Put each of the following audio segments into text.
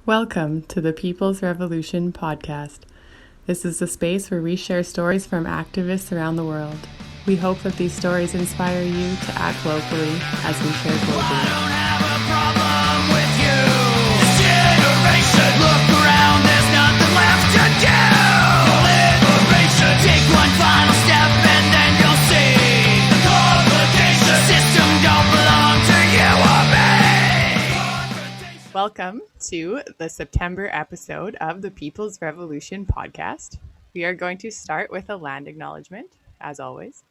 Welcome to the People's Revolution podcast. This is a space where we share stories from activists around the world. We hope that these stories inspire you to act locally as we share globally. I don't have a problem with you. This generation, look around, there's nothing left to do. Liberation, take one final step and then you'll see the complications. The system don't belong to you or me. Welcome to the September episode of the People's Revolution podcast. We are going to start with a land acknowledgement, as always.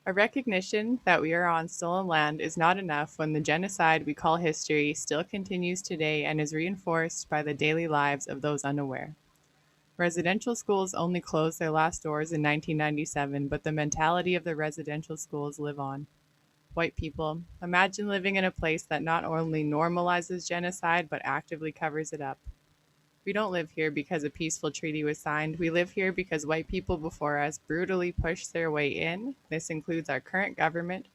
A recognition that we are on stolen land is not enough when the genocide we call history still continues today and is reinforced by the daily lives of those unaware. Residential schools only closed their last doors in 1997, but the mentality of the residential schools live on. White people, imagine living in a place that not only normalizes genocide, but actively covers it up. We don't live here because a peaceful treaty was signed. We live here because white people before us brutally pushed their way in. This includes our current government,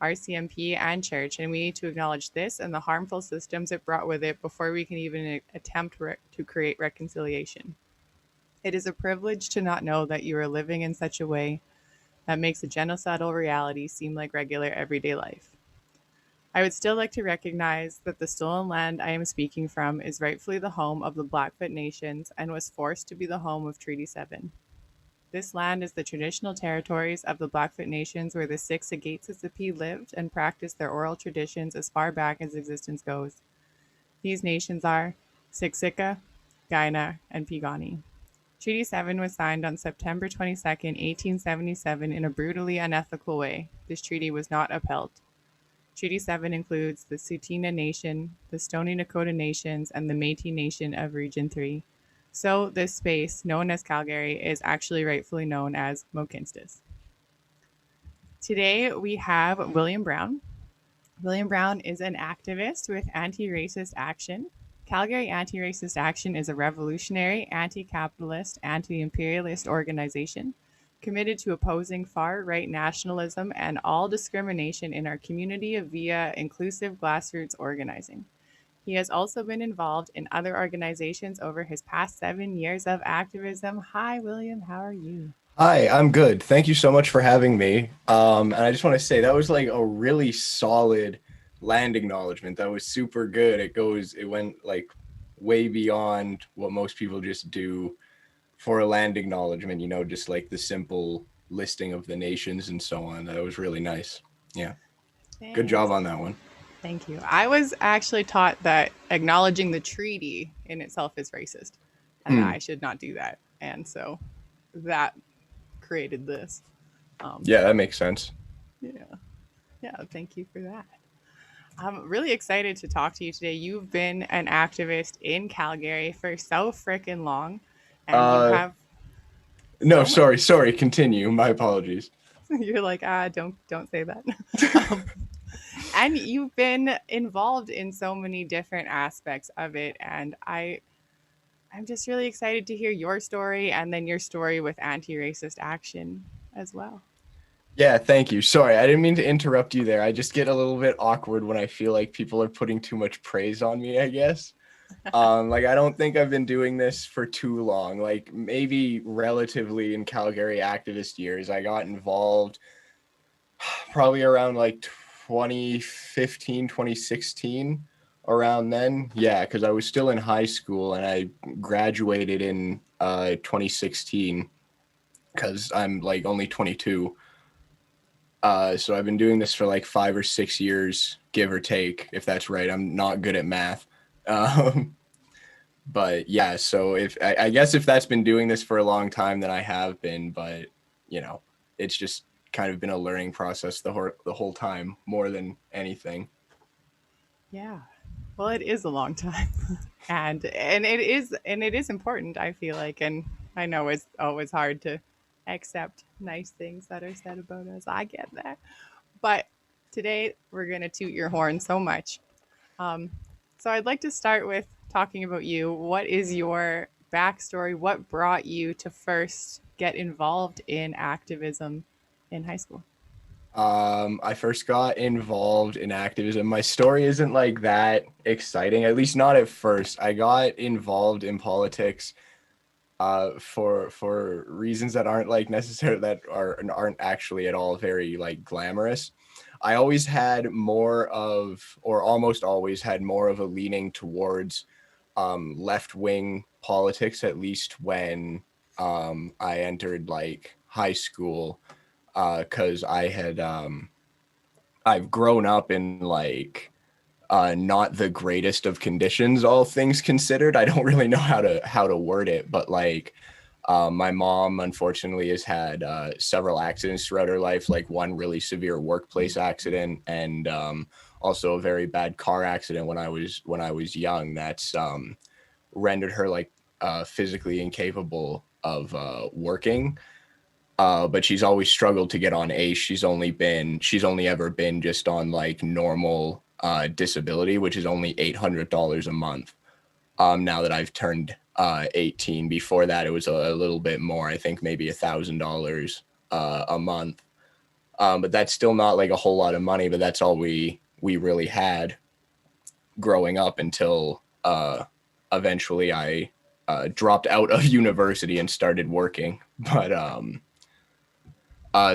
RCMP, and church, and we need to acknowledge this and the harmful systems it brought with it before we can even attempt to create reconciliation. It is a privilege to not know that you are living in such a way that makes a genocidal reality seem like regular everyday life. I would still like to recognize that the stolen land I am speaking from is rightfully the home of the Blackfoot Nations and was forced to be the home of Treaty 7. This land is the traditional territories of the Blackfoot Nations where the Siksikaitsisippi lived and practiced their oral traditions as far back as existence goes. These nations are Siksika, Kainai, and Piikani. Treaty 7 was signed on September 22, 1877 in a brutally unethical way. This treaty was not upheld. Treaty 7 includes the Tsuut'ina Nation, the Stoney Nakoda Nations, and the Métis Nation of Region 3. So this space, known as Calgary, is actually rightfully known as Mohkinstsis. Today we have William Brown. William Brown is an activist with Anti-Racist Action. Calgary Anti-Racist Action is a revolutionary, anti-capitalist, anti-imperialist organization committed to opposing far-right nationalism and all discrimination in our community via inclusive grassroots organizing. He has also been involved in other organizations over his past 7 years of activism. Hi, William. How are you? Hi, I'm good. Thank you so much for having me. And I just want to say that was like a really solid land acknowledgement. That was super good. It went like way beyond what most people just do for a land acknowledgement, just like the simple listing of the nations and so on. That was really nice. Yeah. Thanks. Good job on that one. Thank you. I was actually taught that acknowledging the treaty in itself is racist and that I should not do that. And so that created this. Yeah, that makes sense. Yeah, thank you for that. I'm really excited to talk to you today. You've been an activist in Calgary for so freaking long, and you have. No, sorry. Continue. My apologies. You're like, don't say that. And you've been involved in so many different aspects of it, and I'm just really excited to hear your story and then your story with Anti-Racist Action as well. Yeah, thank you. Sorry, I didn't mean to interrupt you there. I just get a little bit awkward when I feel like people are putting too much praise on me, I guess. I don't think I've been doing this for too long. Like maybe relatively in Calgary activist years, I got involved probably around like 2015, 2016, around then. Yeah, because I was still in high school and I graduated in 2016 because I'm like only 22. So I've been doing this for like 5 or 6 years, give or take, if that's right. I'm not good at math. But yeah, so I guess if that's been doing this for a long time, then I have been, but it's just kind of been a learning process the whole time more than anything. Yeah. Well, it is a long time. and it is important, I feel like, and I know it's always hard to accept nice things that are said about us. I get that. But today we're going to toot your horn so much. So I'd like to start with talking about you. What is your backstory? What brought you to first get involved in activism in high school? I first got involved in activism. My story isn't like that exciting, at least not at first. I got involved in politics for reasons that aren't like necessary, that aren't actually at all very like glamorous. I always had more of, or almost always had more of a leaning towards left-wing politics, at least when I entered like high school, because I've grown up in like not the greatest of conditions, all things considered. I don't really know how to word it, but like my mom unfortunately has had several accidents throughout her life, like one really severe workplace accident, and also a very bad car accident when I was young. That's rendered her like physically incapable of working. But she's always struggled to get on ACE. She's only ever been just on like normal disability, which is only $800 a month. Now that I've turned 18, before that it was a little bit more. I think maybe $1,000 a month. But that's still not like a whole lot of money. But that's all we really had growing up until eventually I dropped out of university and started working. But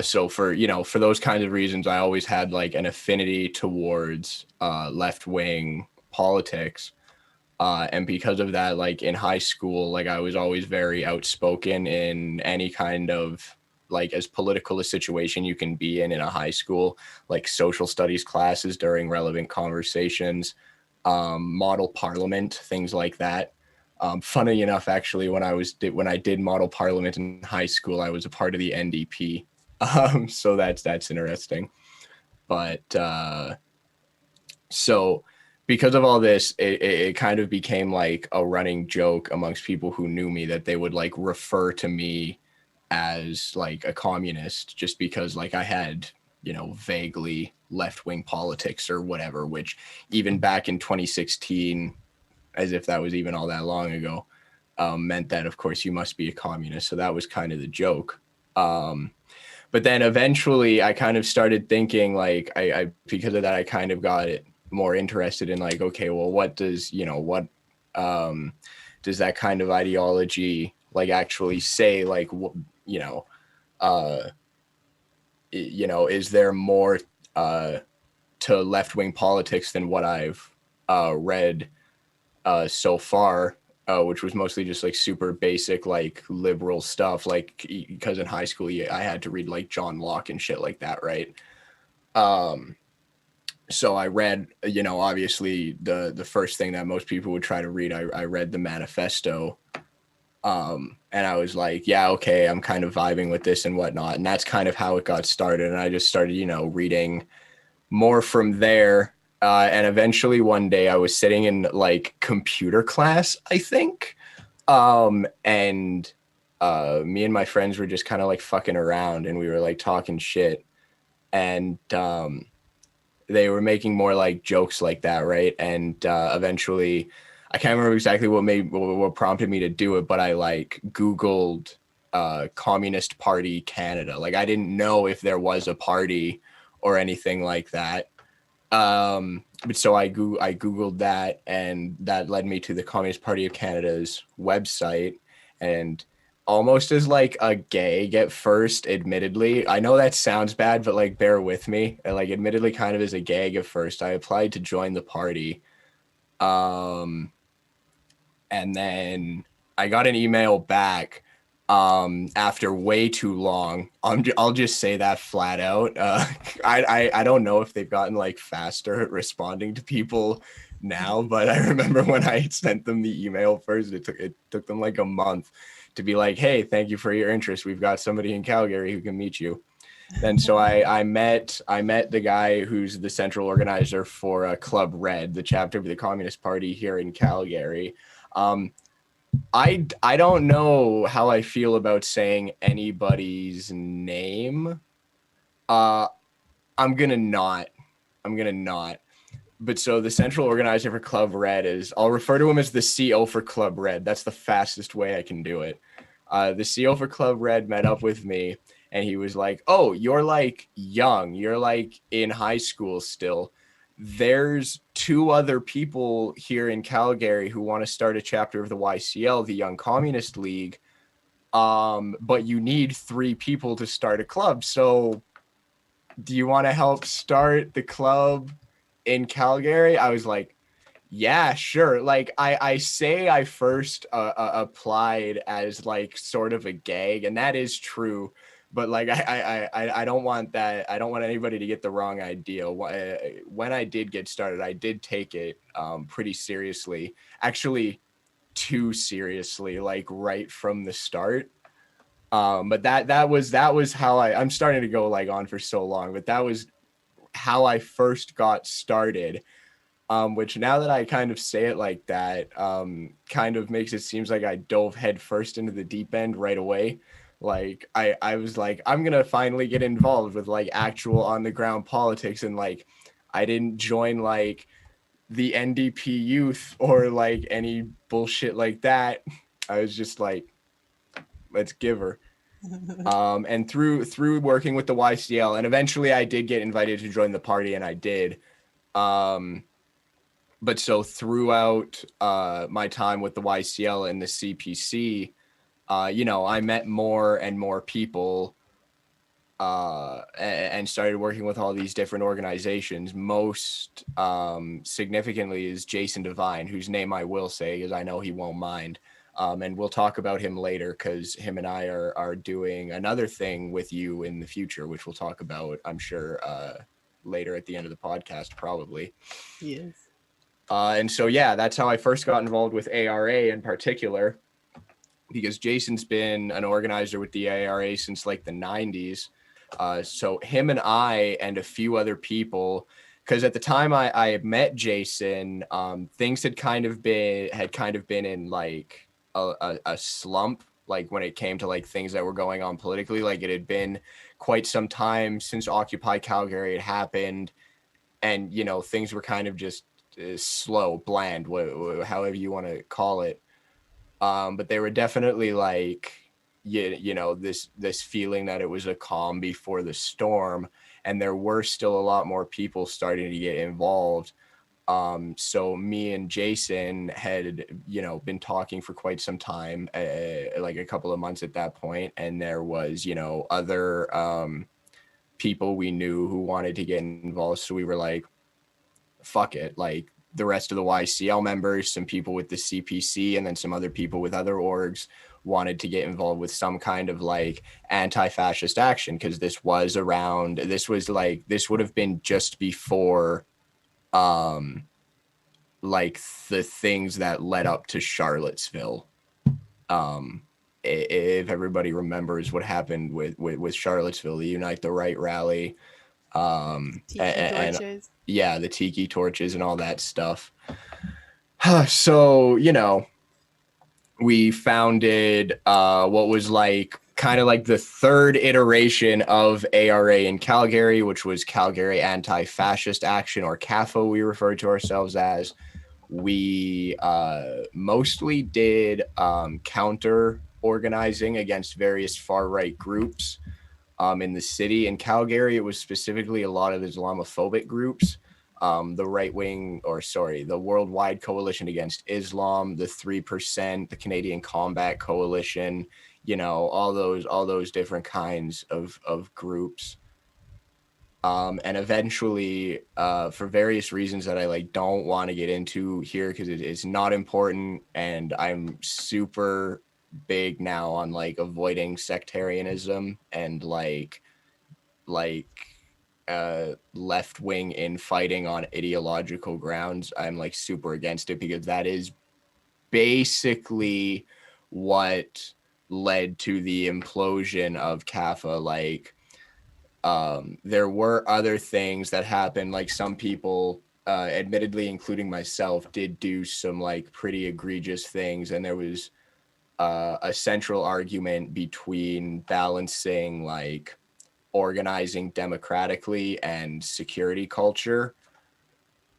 so for those kinds of reasons, I always had like an affinity towards left wing politics. And because of that, like in high school, like I was always very outspoken in any kind of like as political a situation you can be in a high school, like social studies classes during relevant conversations, model parliament, things like that. Funny enough, actually, when I did model parliament in high school, I was a part of the NDP. So that's interesting. But so because of all this, it kind of became like a running joke amongst people who knew me that they would like refer to me as like a communist, just because like I had, vaguely left-wing politics or whatever, which even back in 2016, as if that was even all that long ago, meant that of course you must be a communist. So that was kind of the joke. But then eventually I kind of started thinking like I because of that I kind of got it more interested in like, okay, well, what does that kind of ideology like actually say? Like, uh, is there more to left-wing politics than what I've read so far? Which was mostly just like super basic, like liberal stuff. Like, because in high school, I had to read like John Locke and shit like that, right? So I read, obviously the first thing that most people would try to read. I read the manifesto, and I was like, yeah, okay, I'm kind of vibing with this and whatnot. And that's kind of how it got started. And I just started, reading more from there. And eventually one day I was sitting in like computer class, I think. And me and my friends were just kind of like fucking around, and we were like talking shit. And they were making more like jokes like that, right? And eventually, I can't remember exactly what prompted me to do it, but I like Googled Communist Party Canada. Like I didn't know if there was a party or anything like that. But so I Googled that, and that led me to the Communist Party of Canada's website. And almost as like a gag at first, admittedly, I know that sounds bad, but like bear with me. Like admittedly kind of as a gag at first, I applied to join the party. And then I got an email back after way too long. I'll just say that flat out. I don't know if they've gotten like faster at responding to people now, but I remember when I sent them the email first, it took them like a month to be like, hey, thank you for your interest. We've got somebody in Calgary who can meet you. Then so I met the guy who's the central organizer for Club Red, the chapter of the Communist Party here in Calgary. I don't know how I feel about saying anybody's name. I'm gonna not. But so the central organizer for Club Red I'll refer to him as the CO for Club Red. That's the fastest way I can do it. The CO for Club Red met up with me, and he was like, oh, you're like young, you're like in high school still. There's 2 other people here in Calgary who want to start a chapter of the YCL, the Young Communist League. But you need 3 people to start a club. So do you want to help start the club in Calgary? I was like, yeah, sure. Like I say I first applied as like sort of a gag, and that is true. But like I don't want that. I don't want anybody to get the wrong idea. When I did get started, I did take it pretty seriously. Actually, too seriously, like right from the start. But that was how I'm starting to go like on for so long, but that was how I first got started. Which now that I kind of say it like that, kind of makes it seems like I dove head first into the deep end right away. Like I was like, I'm gonna finally get involved with like actual on the ground politics, and like I didn't join like the NDP youth or like any bullshit like that. I was just like, let's give her. And through working with the YCL, and eventually I did get invited to join the party, and I did. But so throughout my time with the YCL and the CPC, I met more and more people and started working with all these different organizations. Most significantly is Jason Devine, whose name I will say because I know he won't mind. And we'll talk about him later because him and I are doing another thing with you in the future, which we'll talk about, I'm sure, later at the end of the podcast, probably. Yes. And so, yeah, that's how I first got involved with ARA in particular, because Jason's been an organizer with the ARA since like the 90s. So him and I and a few other people, because at the time I met Jason, things had kind of been in like a slump, like when it came to like things that were going on politically. Like it had been quite some time since Occupy Calgary had happened, and things were kind of just slow, bland, however you want to call it. But they were definitely like, this feeling that it was a calm before the storm, and there were still a lot more people starting to get involved. So me and Jason had, been talking for quite some time, like a couple of months at that point, and there was, other people we knew who wanted to get involved. So we were like, fuck it, like the rest of the YCL members, some people with the CPC, and then some other people with other orgs wanted to get involved with some kind of like anti-fascist action, because this would have been just before like the things that led up to Charlottesville. If everybody remembers what happened with Charlottesville, the Unite the Right rally, Tiki torches. Yeah, the tiki torches and all that stuff. So, we founded what was like kind of like the third iteration of ARA in Calgary, which was Calgary Anti-Fascist Action, or CAFA, we refer to ourselves as. We mostly did counter organizing against various far-right groups. In the city. In Calgary, it was specifically a lot of Islamophobic groups, the Worldwide Coalition Against Islam, the 3%, the Canadian Combat Coalition, all those different kinds of groups. And eventually, for various reasons that I like don't want to get into here because it is not important, and I'm super big now on like avoiding sectarianism and like left-wing infighting on ideological grounds. I'm like super against it because that is basically what led to the implosion of CAFA. Like there were other things that happened, like some people admittedly including myself did do some like pretty egregious things, and there was a central argument between balancing like organizing democratically and security culture.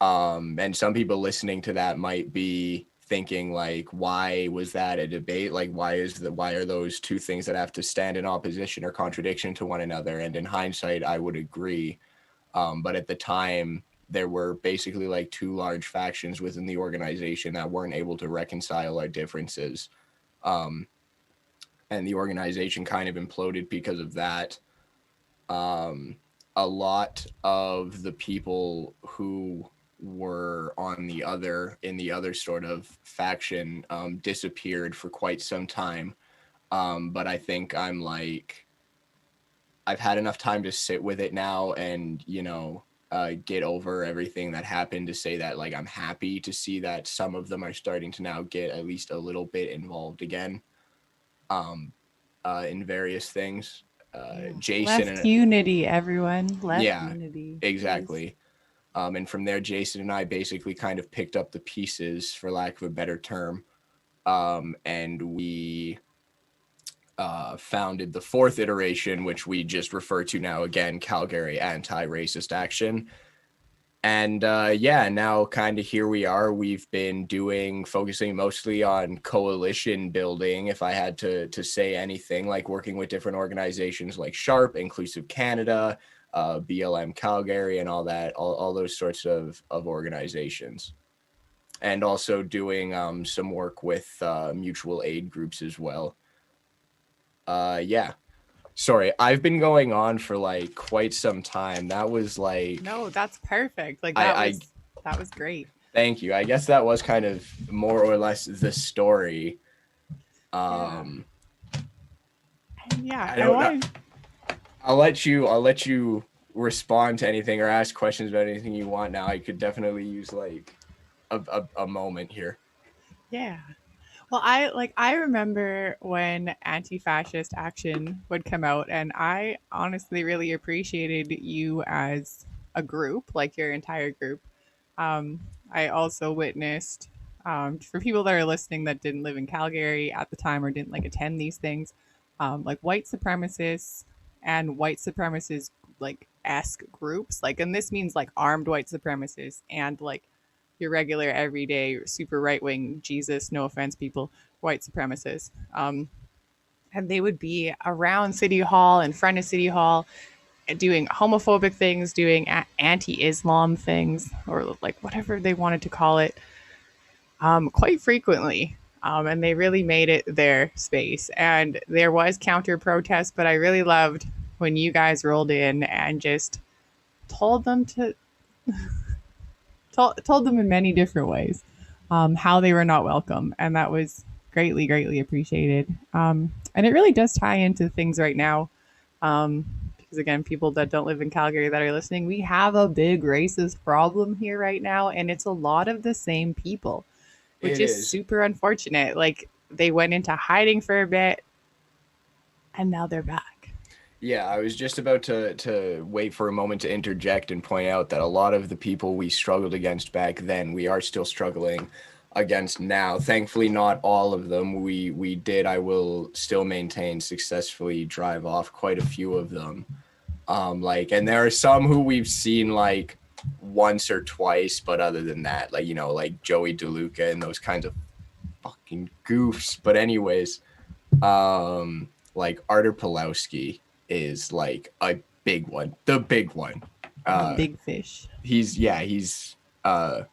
And some people listening to that might be thinking like, why was that a debate? Like, why are those two things that have to stand in opposition or contradiction to one another? And in hindsight, I would agree. But at the time, there were basically like two large factions within the organization that weren't able to reconcile our differences. And the organization kind of imploded because of that. A lot of the people who were in the other sort of faction disappeared for quite some time. But I think I've had enough time to sit with it now and, get over everything that happened to say that like I'm happy to see that some of them are starting to now get at least a little bit involved again in various things. Jason Left and unity, everyone. Left yeah, unity. exactly. And from there, Jason and I basically kind of picked up the pieces, for lack of a better term, and we founded the fourth iteration, which we just refer to now again, Calgary Anti-Racist Action. And now kind of here we are. We've been focusing mostly on coalition building, if I had to say anything, like working with different organizations like SHARP, Inclusive Canada, BLM Calgary, and all that, all those sorts of organizations. And also doing some work with mutual aid groups as well. Sorry, I've been going on for like quite some time. That was like No, that's perfect. Like I that was great. thank you. I guess that was kind of more or less the story. And yeah, I don't know. I'll let you respond to anything or ask questions about anything you want now. I could definitely use like a moment here. Yeah. Well, I remember when anti-fascist action would come out, and I honestly really appreciated you as a group, like your entire group. I also witnessed, for people that are listening that didn't live in Calgary at the time or didn't like attend these things, like white supremacists and white supremacist like esque groups, like, and this means like armed white supremacists and like your regular everyday super right wing Jesus, no offense, people, white supremacists. And they would be around City Hall, in front of City Hall, doing homophobic things, doing anti-Islam things, or like whatever they wanted to call it, quite frequently. And they really made it their space. And there was counter protest, but I really loved when you guys rolled in and just told them to told them in many different ways how they were not welcome, and that was greatly appreciated. And it really does tie into things right now, because again, people that don't live in Calgary that are listening, we have a big racist problem here right now, and it's a lot of the same people, which It is is. super unfortunate. Like they went into hiding for a bit, and now they're back. Yeah, I was just about to wait for a moment to interject and point out that a lot of the people we struggled against back then, we are still struggling against now. Thankfully, not all of them. We did, I will still maintain, successfully drive off quite a few of them. And there are some who we've seen like once or twice, but other than that, like, like Joey DeLuca and those kinds of fucking goofs. But anyways, like Artur Pawlowski is like a big one, the big one. The big fish. He's the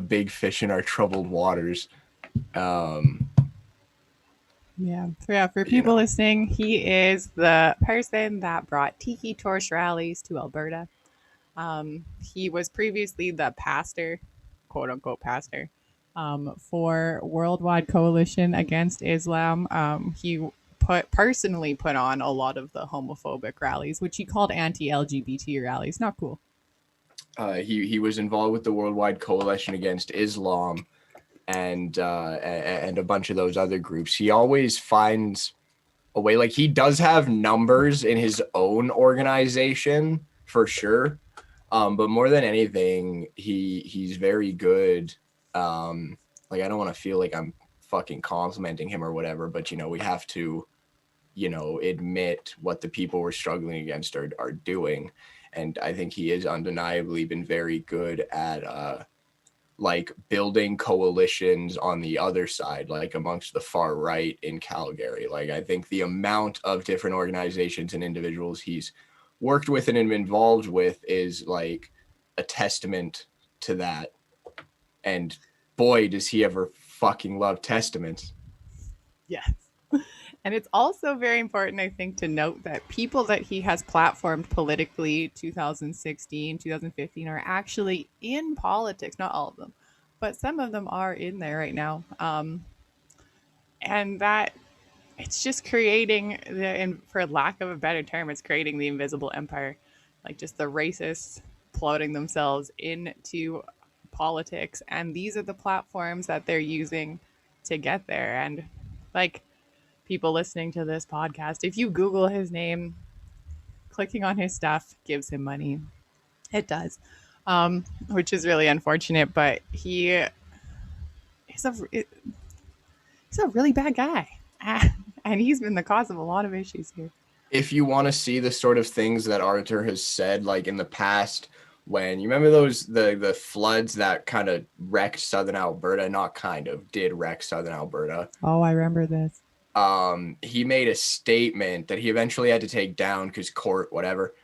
big fish in our troubled waters. For people listening, he is the person that brought Tiki Torch rallies to Alberta. He was previously the pastor, quote unquote pastor, for Worldwide Coalition Against Islam. He personally put on a lot of the homophobic rallies, which he called anti-LGBT rallies. Not cool. He was involved with the Worldwide Coalition Against Islam and a bunch of those other groups. He always finds a way. Like, he does have numbers in his own organization for sure, but more than anything, he's very good. Like, I don't want to feel like I'm fucking complimenting him or whatever, but we have to admit what the people we're struggling against are doing. And I think he has undeniably been very good at like building coalitions on the other side, like amongst the far right in Calgary. Like, I think the amount of different organizations and individuals he's worked with and been involved with is like a testament to that. And boy, does he ever fucking love testaments. Yes. And it's also very important, I think, to note that people that he has platformed politically 2016, 2015 are actually in politics. Not all of them, but some of them are in there right now. And that it's just creating and for lack of a better term, it's creating the invisible empire, like just the racists floating themselves into politics. And these are the platforms that they're using to get there. And like, people listening to this podcast, if you Google his name, clicking on his stuff gives him money. It does, which is really unfortunate. But he's a really bad guy, and he's been the cause of a lot of issues here. If you want to see the sort of things that Arthur has said, like in the past, when you remember those the floods that kind of wrecked southern Alberta, not kind of did wreck southern Alberta. Oh, I remember this. He made a statement that he eventually had to take down because court, whatever.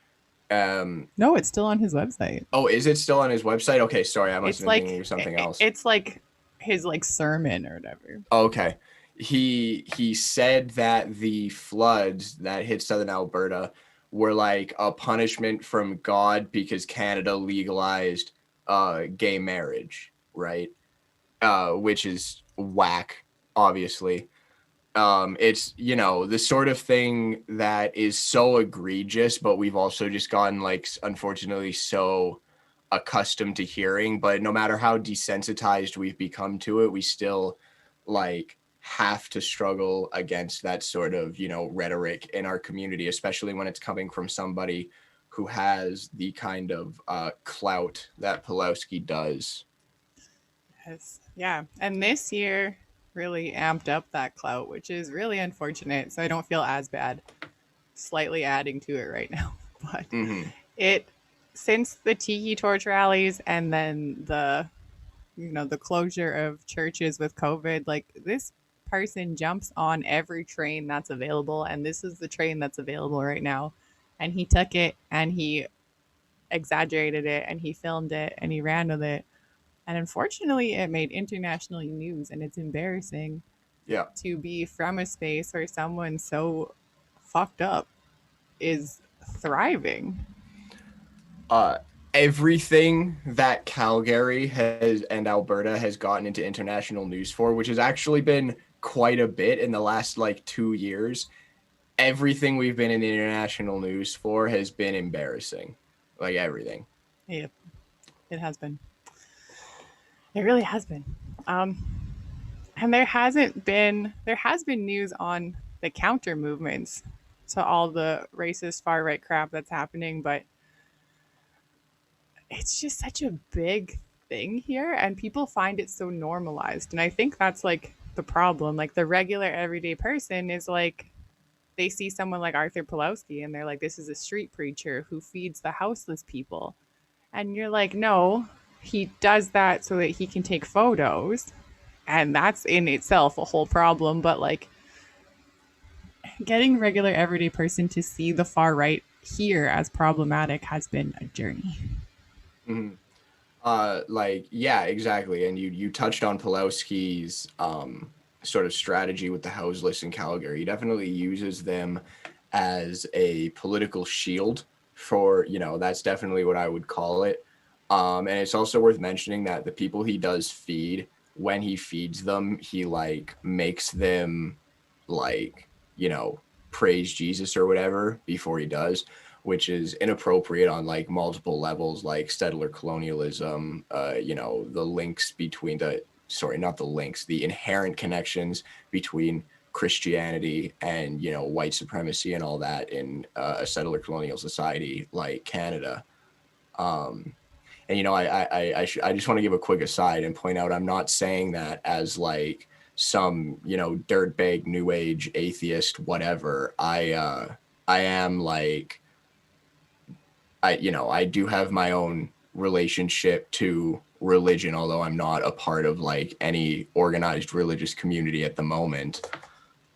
No, it's still on his website. Oh, is it still on his website? Okay, sorry, I must It's have been like thinking of something else. It's like his like sermon or whatever. Okay. He said that the floods that hit southern Alberta were like a punishment from God because Canada legalized gay marriage, right? Which is whack, obviously. It's, you know, the sort of thing that is so egregious, but we've also just gotten like unfortunately so accustomed to hearing. But no matter how desensitized we've become to it, we still like have to struggle against that sort of, you know, rhetoric in our community, especially when it's coming from somebody who has the kind of clout that Pulowski does. Yes. Yeah. And this year really amped up that clout, which is really unfortunate. So I don't feel as bad slightly adding to it right now. But it, since the tiki torch rallies and then the, you know, the closure of churches with COVID, like this person jumps on every train that's available. And this is the train that's available right now. And he took it and he exaggerated it and he filmed it and he ran with it. And unfortunately, it made international news, and it's embarrassing to be from a space where someone so fucked up is thriving. Everything that Calgary has and Alberta has gotten into international news for, which has actually been quite a bit in the last like 2 years, everything we've been in the international news for has been embarrassing. Like everything. Yep, it has been. It really has been. And there has been news on the counter movements to all the racist far right crap that's happening, but it's just such a big thing here and people find it so normalized. And I think that's like the problem. Like the regular everyday person is like, they see someone like Arthur Pulowski and they're like, this is a street preacher who feeds the houseless people. And you're like, no, he does that so that he can take photos. And that's in itself a whole problem. But like getting regular everyday person to see the far right here as problematic has been a journey. Like, yeah, exactly. And you touched on Pulowski's sort of strategy with the houseless in Calgary. He definitely uses them as a political shield for, you know, that's definitely what I would call it. And it's also worth mentioning that the people he does feed, when he feeds them, he like makes them like, you know, praise Jesus or whatever before he does, which is inappropriate on like multiple levels, like settler colonialism, you know, the links between the inherent connections between Christianity and, you know, white supremacy and all that in a settler colonial society like Canada. And, you know, I just want to give a quick aside and point out, I'm not saying that as like some, you know, dirtbag new age atheist, whatever. I am like, I do have my own relationship to religion, although I'm not a part of like any organized religious community at the moment.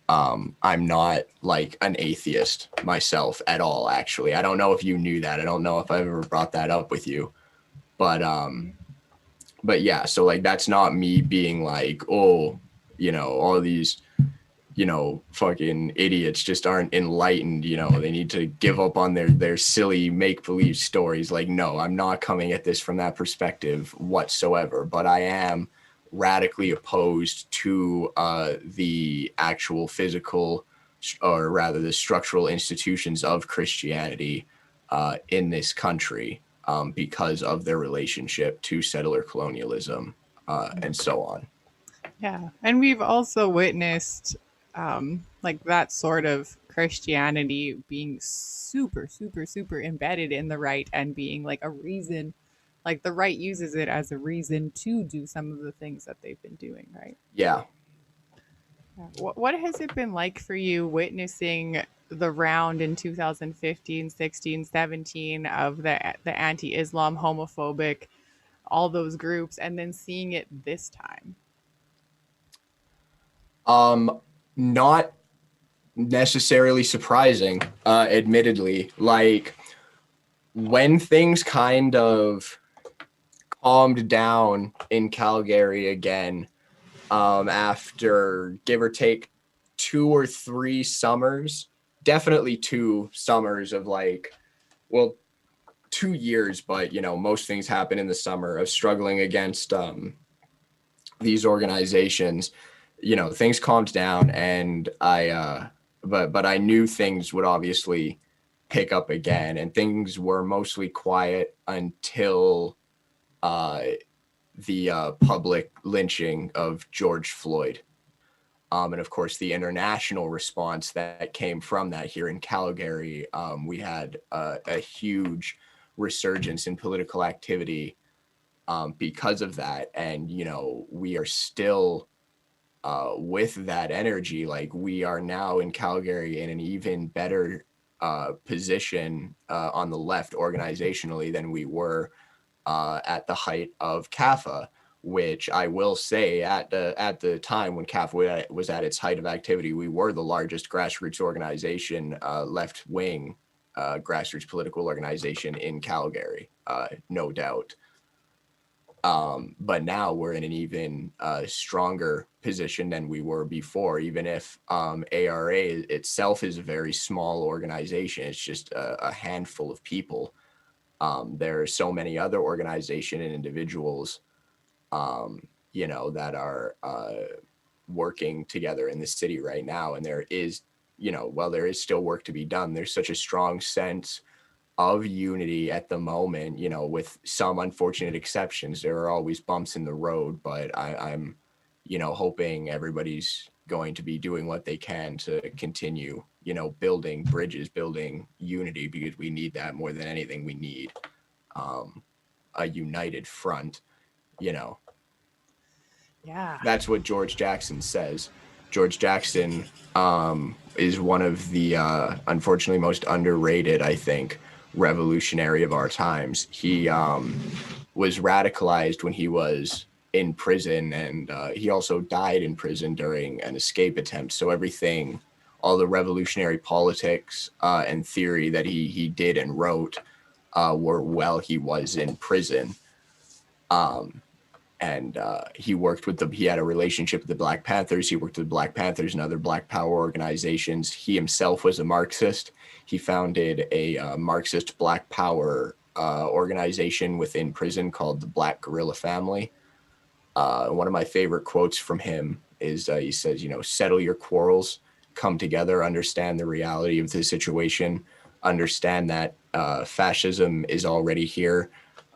I'm not like an atheist myself at all, actually. I don't know if you knew that. I don't know if I've ever brought that up with you. But yeah, so like that's not me being like, oh, all these, fucking idiots just aren't enlightened, they need to give up on their silly make-believe stories. Like, no, I'm not coming at this from that perspective whatsoever, but I am radically opposed to the actual physical, or rather the structural institutions of Christianity in this country, because of their relationship to settler colonialism and so on. Yeah. And we've also witnessed like that sort of Christianity being super, super, super embedded in the right and being like a reason, like the right uses it as a reason to do some of the things that they've been doing, right? Yeah. Yeah. What has it been like for you witnessing the round in 2015, 16, 17 of the anti-Islam, homophobic, all those groups, and then seeing it this time? Not necessarily surprising, admittedly. Like, when things kind of calmed down in Calgary again, after give or take 2 or 3 summers, definitely 2 summers of like, well, 2 years, but most things happen in the summer of struggling against these organizations. Things calmed down, and but I knew things would obviously pick up again, and things were mostly quiet until the public lynching of George Floyd. And of course, the international response that came from that here in Calgary. We had a huge resurgence in political activity because of that. And, we are still with that energy. Like, we are now in Calgary in an even better position on the left organizationally than we were at the height of CAFA, which I will say at the time when CAFA was at its height of activity, we were the largest grassroots organization, left-wing grassroots political organization in Calgary, no doubt. But now we're in an even stronger position than we were before, even if ARA itself is a very small organization. It's just a handful of people. There are so many other organizations and individuals, that are working together in the city right now. And there is, while there is still work to be done, there's such a strong sense of unity at the moment, with some unfortunate exceptions. There are always bumps in the road, but I'm, hoping everybody's going to be doing what they can to continue, building bridges, building unity, because we need that more than anything. We need a united front, Yeah. That's what George Jackson says. George Jackson is one of the, unfortunately, most underrated, I think, revolutionary of our times. He was radicalized when he was in prison, and he also died in prison during an escape attempt. So everything, all the revolutionary politics and theory that he did and wrote were while he was in prison. And he had a relationship with the Black Panthers. He worked with the Black Panthers and other Black Power organizations. He himself was a Marxist. He founded a Marxist Black Power organization within prison called the Black Guerrilla Family. One of my favorite quotes from him is he says, settle your quarrels, come together, understand the reality of the situation, understand that fascism is already here,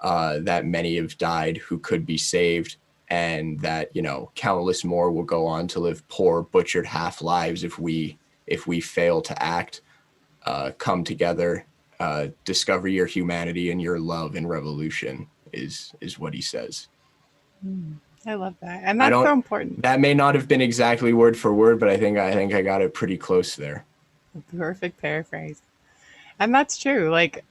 that many have died who could be saved, and that, countless more will go on to live poor, butchered half lives if we fail to act. Come together, discover your humanity and your love in revolution is what he says. I love that. And that's so important. That may not have been exactly word for word, but I think I got it pretty close there. Perfect paraphrase. And that's true. Like,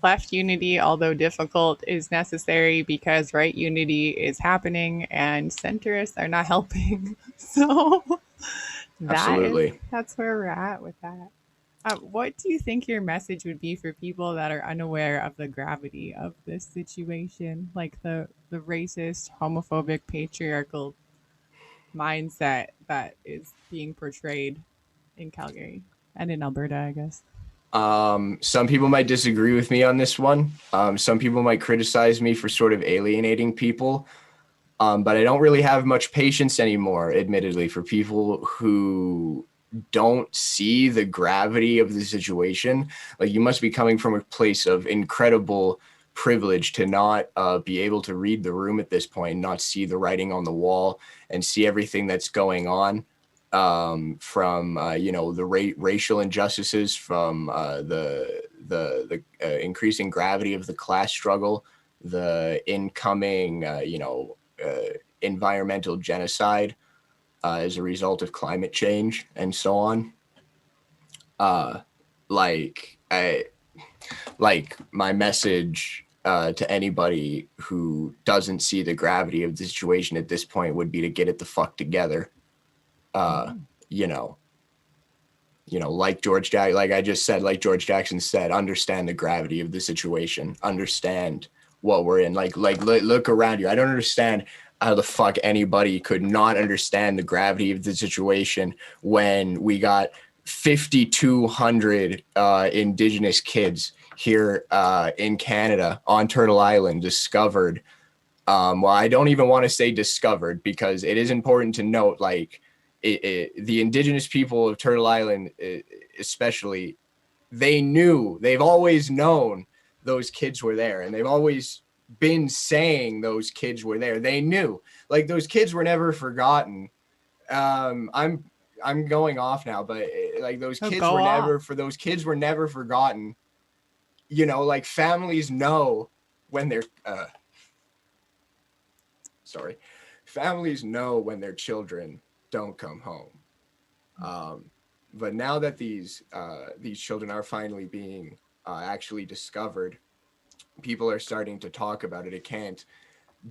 left unity, although difficult, is necessary because right unity is happening and centrists are not helping. So Absolutely. that's where we're at with that. What do you think your message would be for people that are unaware of the gravity of this situation, like the racist, homophobic, patriarchal mindset that is being portrayed in Calgary and in Alberta, I guess? Some people might disagree with me on this one. Some people might criticize me for sort of alienating people. But I don't really have much patience anymore, admittedly, for people who don't see the gravity of the situation. Like, you must be coming from a place of incredible privilege to not be able to read the room at this point, not see the writing on the wall, and see everything that's going on, from the racial injustices, from the increasing gravity of the class struggle, the incoming environmental genocide as a result of climate change and so on. My message to anybody who doesn't see the gravity of the situation at this point would be to get it the fuck together. Like George Jackson said, understand the gravity of the situation, understand what we're in. Look around you. I don't understand how the fuck anybody could not understand the gravity of the situation when we got 5,200 Indigenous kids here in Canada on Turtle Island discovered. Well, I don't even want to say discovered, because it is important to note, the Indigenous people of Turtle Island, especially, they've always known those kids were there, and they've always been saying those kids were there. They knew, those kids were never forgotten. I'm going off now, but those kids were never forgotten. Families know when they're families know when their children don't come home. But now that these children are finally being actually discovered, people are starting to talk about it. It can't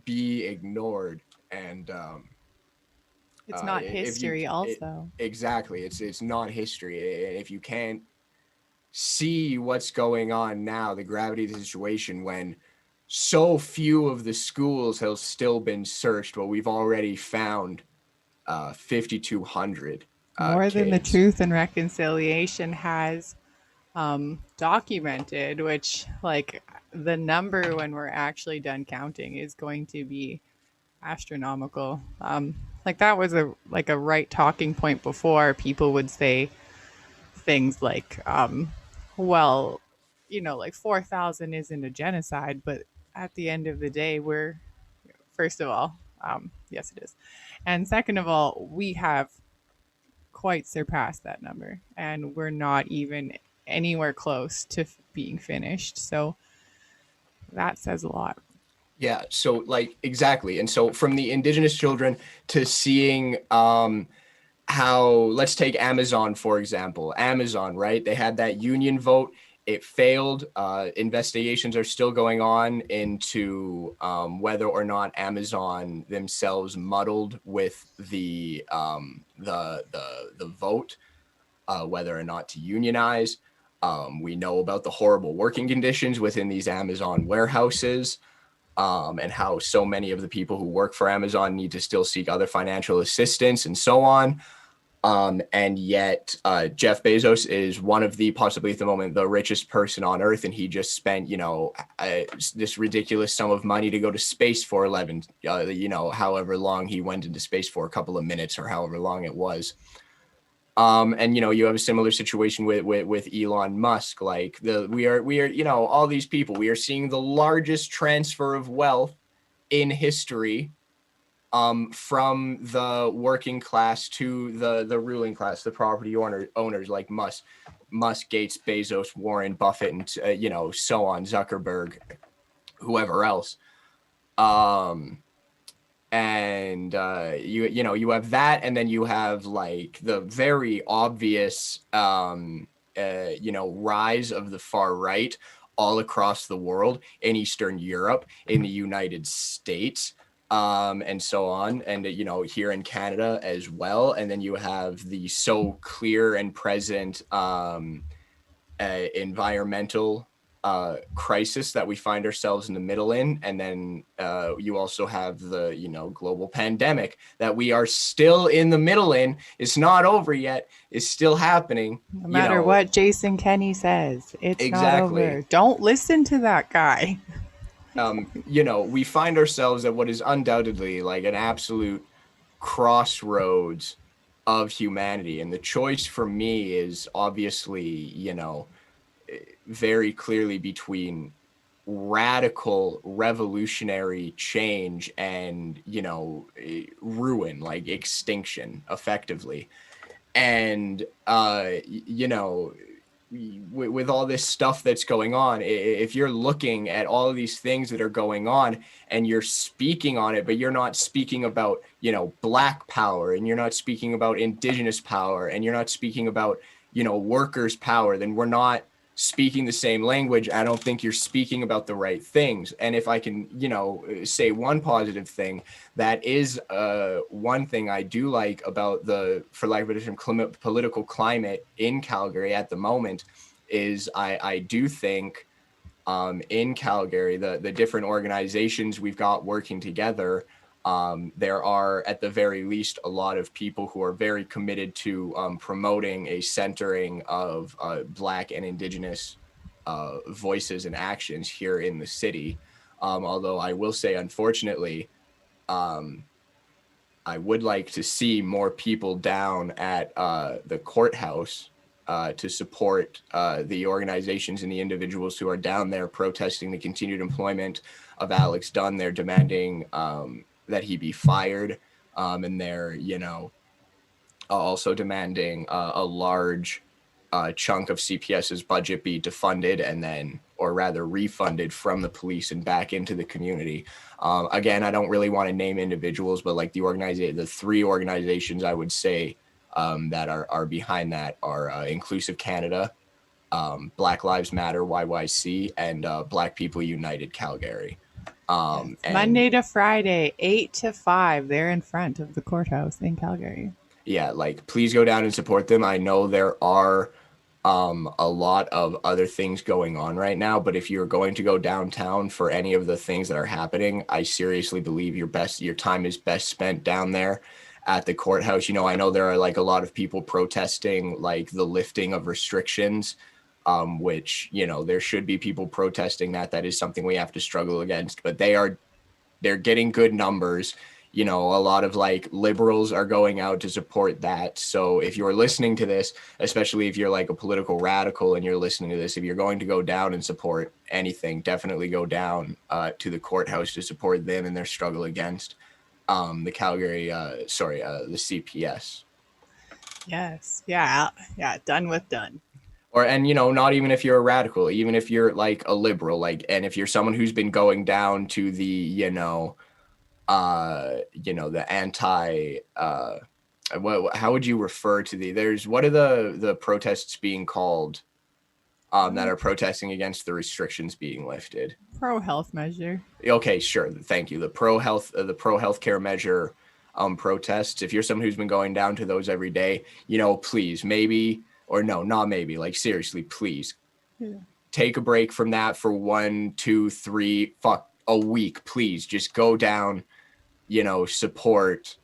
be ignored, and it's not history. Exactly, it's not history. And if you can't see what's going on now, the gravity of the situation, when so few of the schools have still been searched, but we've already found 5,200 more kids. than the Truth and Reconciliation has documented, which the number when we're actually done counting is going to be astronomical. That was a right talking point before. People would say things like, 4,000 isn't a genocide, but at the end of the day, first of all, yes, it is. And second of all, we have quite surpassed that number, and we're not even anywhere close to being finished. So that says a lot. Yeah, so exactly. And so from the Indigenous children to seeing how, let's take Amazon, for example. Amazon, right? They had that union vote. It failed. Investigations are still going on into whether or not Amazon themselves muddled with the vote, whether or not to unionize. We know about the horrible working conditions within these Amazon warehouses, and how so many of the people who work for Amazon need to still seek other financial assistance and so on. And yet Jeff Bezos is one of the, possibly at the moment, the richest person on earth. And he just spent, this ridiculous sum of money to go to space for however long he went into space for, a couple of minutes or however long it was. And you have a similar situation with Elon Musk. We are all these people, we are seeing the largest transfer of wealth in history, from the working class to the ruling class, the property owners like Musk, Gates, Bezos, Warren Buffett, and so on, Zuckerberg, whoever else. And you have that, and then you have the very obvious rise of the far right, all across the world, in Eastern Europe, in the United States, and so on, and here in Canada as well. And then you have the so clear and present environmental crisis that we find ourselves in the middle in, and then you also have the global pandemic that we are still in the middle in. It's not over yet. It's still happening. No matter what Jason Kenney says, it's Exactly. not over. Don't listen to that guy. We find ourselves at what is undoubtedly like an absolute crossroads of humanity, and the choice for me is obviously very clearly between radical revolutionary change and ruin, like extinction effectively. And with all this stuff that's going on, if you're looking at all of these things that are going on and you're speaking on it, but you're not speaking about Black power, and you're not speaking about Indigenous power, and you're not speaking about workers power, then we're not speaking the same language. I don't think you're speaking about the right things. And if I can say one positive thing, that is one thing I do like about the, for lack of a better term, political climate in Calgary at the moment, is I do think in Calgary, the different organizations we've got working together, there are at the very least a lot of people who are very committed to promoting a centering of Black and Indigenous voices and actions here in the city. Although I will say, unfortunately, I would like to see more people down at the courthouse to support the organizations and the individuals who are down there protesting the continued employment of Alex Dunn. They're demanding that he be fired, and they're also demanding a large chunk of CPS's budget be defunded, and then, or rather refunded from the police and back into the community. Again, I don't really want to name individuals, but like the three organizations I would say that are behind that are Inclusive Canada, Black Lives Matter YYC, and Black People United Calgary. And Monday to Friday, 8 to 5. They're in front of the courthouse in Calgary. Yeah, like please go down and support them. I know there are a lot of other things going on right now, but if you're going to go downtown for any of the things that are happening, I seriously believe your time is best spent down there at the courthouse. I know there are like a lot of people protesting like the lifting of restrictions, which there should be people protesting that is something we have to struggle against, but they're getting good numbers. A lot of like liberals are going out to support that. So if you're listening to this, especially if you're like a political radical and you're listening to this, if you're going to go down and support anything, definitely go down to the courthouse to support them in their struggle against the Calgary, the CPS. Yes. Yeah. Done with done. And not even if you're a radical, even if you're like a liberal, like, and if you're someone who's been going down to the the anti how would you refer to what are the protests being called that are protesting against the restrictions being lifted? Pro health measure. Okay, sure, thank you. The pro healthcare measure protests. If you're someone who's been going down to those every day, please, maybe, or no, not maybe, like seriously, please take a break from that for 1, 2, 3 a week. Please just go down, support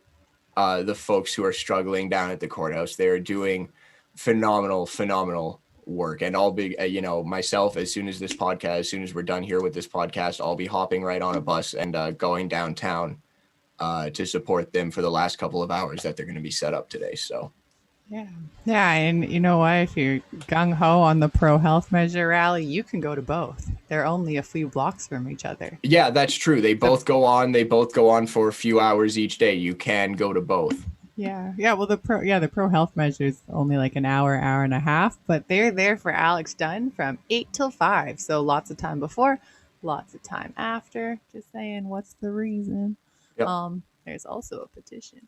the folks who are struggling down at the courthouse. They're doing phenomenal work. And I'll be, myself, as soon as we're done here with this podcast, I'll be hopping right on a bus and going downtown to support them for the last couple of hours that they're going to be set up today. So. Yeah. And you know what? If you're gung ho on the pro health measure rally, you can go to both. They're only a few blocks from each other. Yeah, that's true. They both go on for a few hours each day. You can go to both. Yeah. Well, the pro health measure is only like an hour and a half, but they're there for Alex Dunn from 8 till 5. So lots of time before, lots of time after. Just saying, what's the reason? Yep. There's also a petition.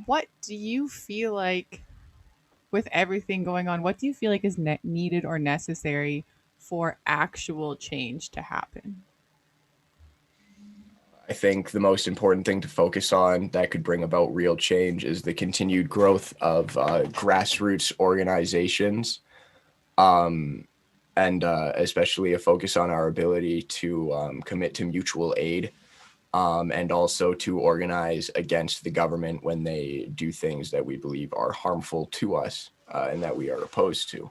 What do you feel like with everything going on, what do you feel like is needed or necessary for actual change to happen? I think the most important thing to focus on that could bring about real change is the continued growth of grassroots organizations, and especially a focus on our ability to commit to mutual aid, and also to organize against the government when they do things that we believe are harmful to us, and that we are opposed to.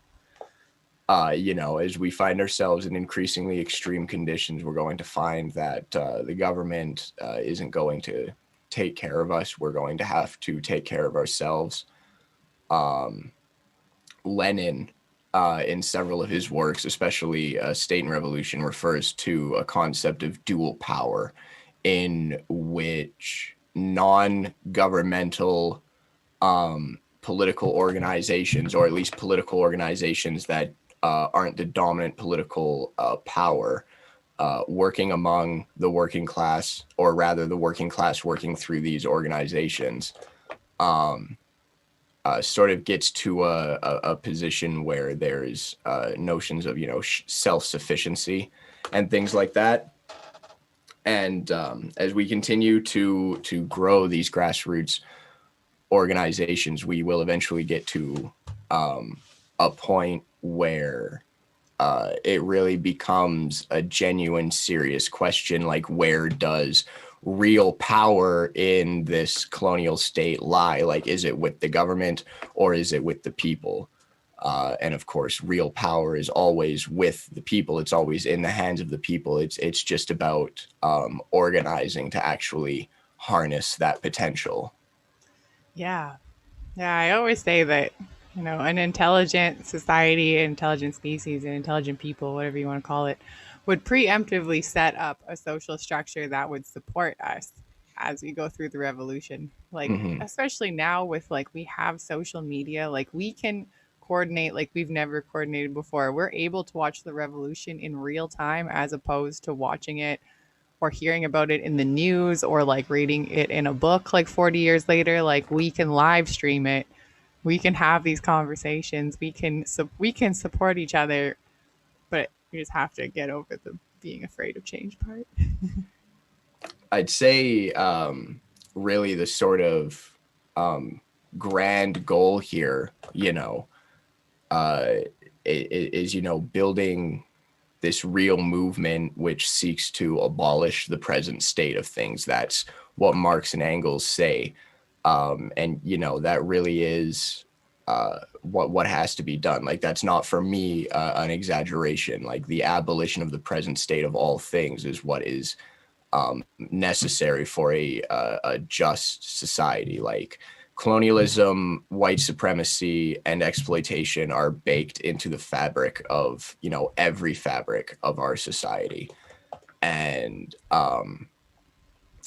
As we find ourselves in increasingly extreme conditions, we're going to find that the government isn't going to take care of us. We're going to have to take care of ourselves. Lenin, in several of his works, especially State and Revolution, refers to a concept of dual power, in which non-governmental political organizations, or at least political organizations that aren't the dominant political power, working among the working class, or rather the working class working through these organizations, sort of gets to a position where there's notions of, self-sufficiency and things like that. And as we continue to grow these grassroots organizations, we will eventually get to a point where it really becomes a genuine, serious question, like, where does real power in this colonial state lie? Like, is it with the government or is it with the people? And of course, real power is always with the people. It's always in the hands of the people. It's just about organizing to actually harness that potential. Yeah. Yeah, I always say that, an intelligent society, intelligent species, and intelligent people, whatever you want to call it, would preemptively set up a social structure that would support us as we go through the revolution. Like, Mm-hmm. especially now with, like, we have social media, like, we can coordinate like we've never coordinated before. We're able to watch the revolution in real time as opposed to watching it or hearing about it in the news or like reading it in a book like 40 years later. Like, we can live stream it, we can have these conversations, we can support each other, but you just have to get over the being afraid of change part. I'd say really the sort of grand goal here, is, building this real movement which seeks to abolish the present state of things. That's what Marx and Engels say. And, that really is what has to be done. Like, that's not, for me, an exaggeration. Like, the abolition of the present state of all things is what is necessary for a just society. Like, colonialism, white supremacy, and exploitation are baked into the fabric of, every fabric of our society. And,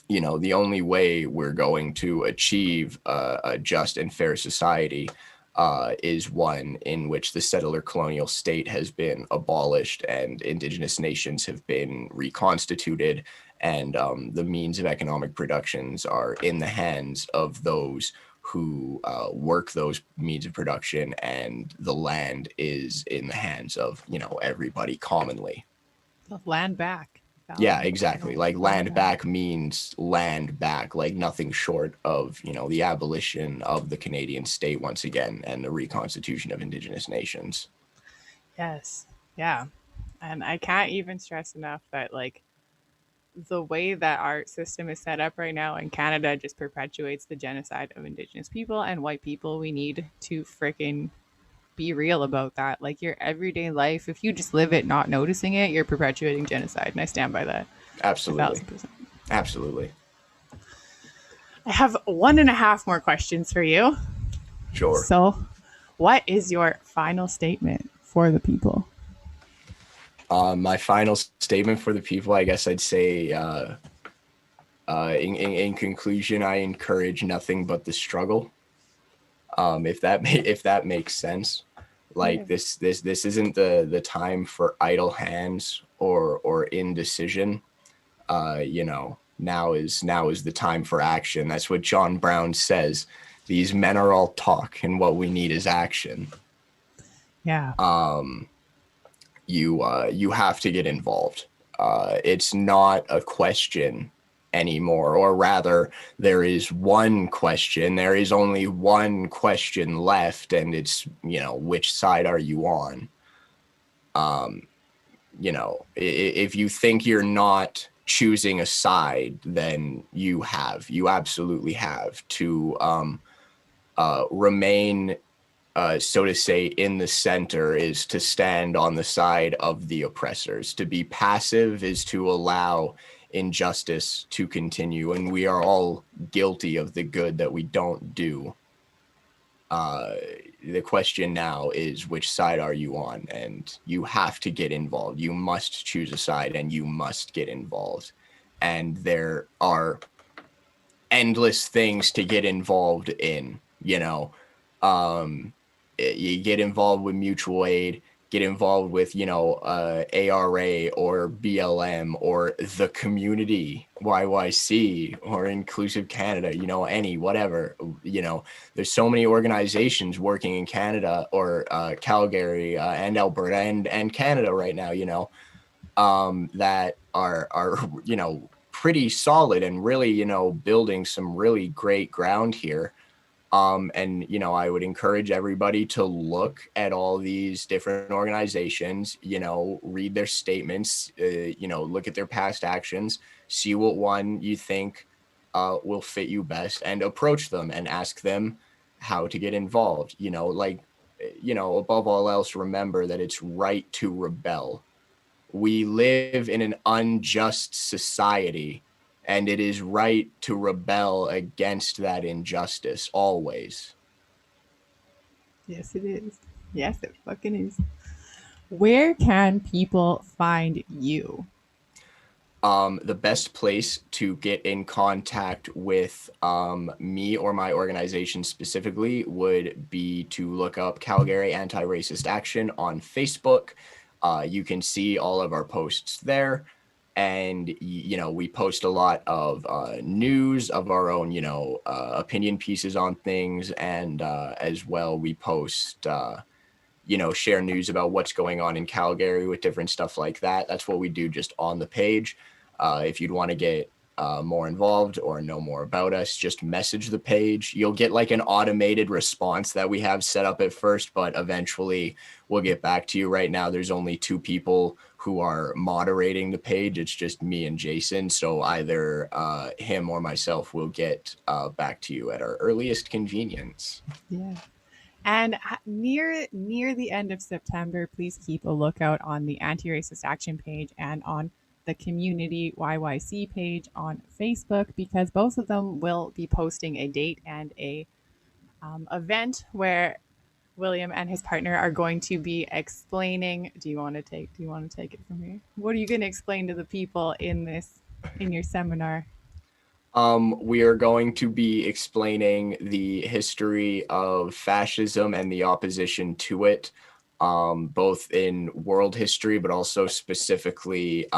the only way we're going to achieve a just and fair society is one in which the settler colonial state has been abolished and Indigenous nations have been reconstituted, and the means of economic productions are in the hands of those who work those means of production, and the land is in the hands of, everybody commonly. The land back. Yeah, exactly. Like, land back means land back, like nothing short of, the abolition of the Canadian state once again, and the reconstitution of Indigenous nations. Yes. Yeah. And I can't even stress enough that, like, the way that our system is set up right now in Canada just perpetuates the genocide of Indigenous people and white people. We need to freaking be real about that. Like, your everyday life, if you just live it not noticing it, you're perpetuating genocide. And I stand by that. Absolutely. 1,000%. Absolutely. I have 1.5 more questions for you. Sure. So, what is your final statement for the people? My final statement for the people, I guess I'd say, in conclusion, I encourage nothing but the struggle. If that makes sense. Like, this isn't the time for idle hands or indecision. Now is the time for action. That's what John Brown says. These men are all talk, and what we need is action. Yeah. You have to get involved. It's not a question anymore, or rather, there is one question. There is only one question left, and it's, which side are you on? If you think you're not choosing a side, then you absolutely have to remain, so to say, in the center is to stand on the side of the oppressors. To be passive is to allow injustice to continue, and we are all guilty of the good that we don't do. The question now is, which side are you on? And you have to get involved. You must choose a side, and you must get involved. And there are endless things to get involved in, you get involved with mutual aid, get involved with, ARA or BLM or the community, YYC or Inclusive Canada, any, whatever, there's so many organizations working in Canada or Calgary and Alberta and Canada right now, that are, pretty solid and really, building some really great ground here. And, I would encourage everybody to look at all these different organizations, read their statements, look at their past actions, see what one you think will fit you best, and approach them and ask them how to get involved. Above all else, remember that it's right to rebel. We live in an unjust society, and it is right to rebel against that injustice always. Yes, it is. Yes, it fucking is. Where can people find you? The best place to get in contact with me or my organization specifically would be to look up Calgary Anti-Racist Action on Facebook. You can see all of our posts there. And, we post a lot of news of our own, opinion pieces on things. And as well, we post, share news about what's going on in Calgary with different stuff like that. That's what we do just on the page. If you'd want to get more involved or know more about us, just message the page. You'll get like an automated response that we have set up at first, but eventually we'll get back to you. Right now, there's only 2 people who are moderating the page. It's just me and Jason. So either him or myself will get back to you at our earliest convenience. Yeah. And near the end of September, please keep a lookout on the Anti-Racist Action page and on the Community YYC page on Facebook, because both of them will be posting a date and a event where William and his partner are going to be explaining. Do you want to take it from here? What are you going to explain to the people in your seminar? We are going to be explaining the history of fascism and the opposition to it, both in world history, but also specifically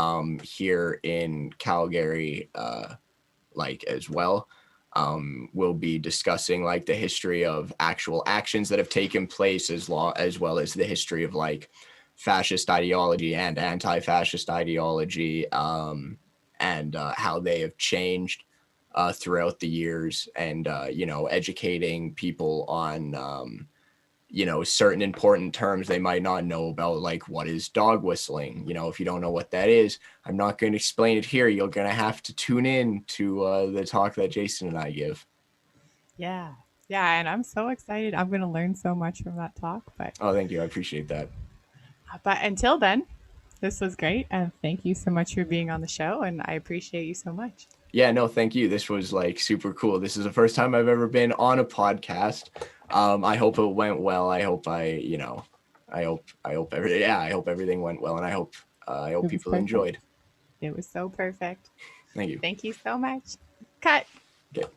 here in Calgary, as well. We'll be discussing the history of actual actions that have taken place, as well as the history of fascist ideology and anti-fascist ideology, and how they have changed throughout the years, and educating people on certain important terms they might not know about, like what is dog whistling. If you don't know what that is, I'm not going to explain it here. You're going to have to tune in to the talk that Jason and I give. Yeah, and I'm so excited. I'm going to learn so much from that talk. But thank you, I appreciate that. But until then, this was great, and thank you so much for being on the show, and I appreciate you so much. Yeah, no, thank you. This was super cool. This is the first time I've ever been on a podcast. I hope it went well. I hope I hope everything went well, and I hope people enjoyed. It was so perfect. Thank you. Thank you so much. Cut. Okay.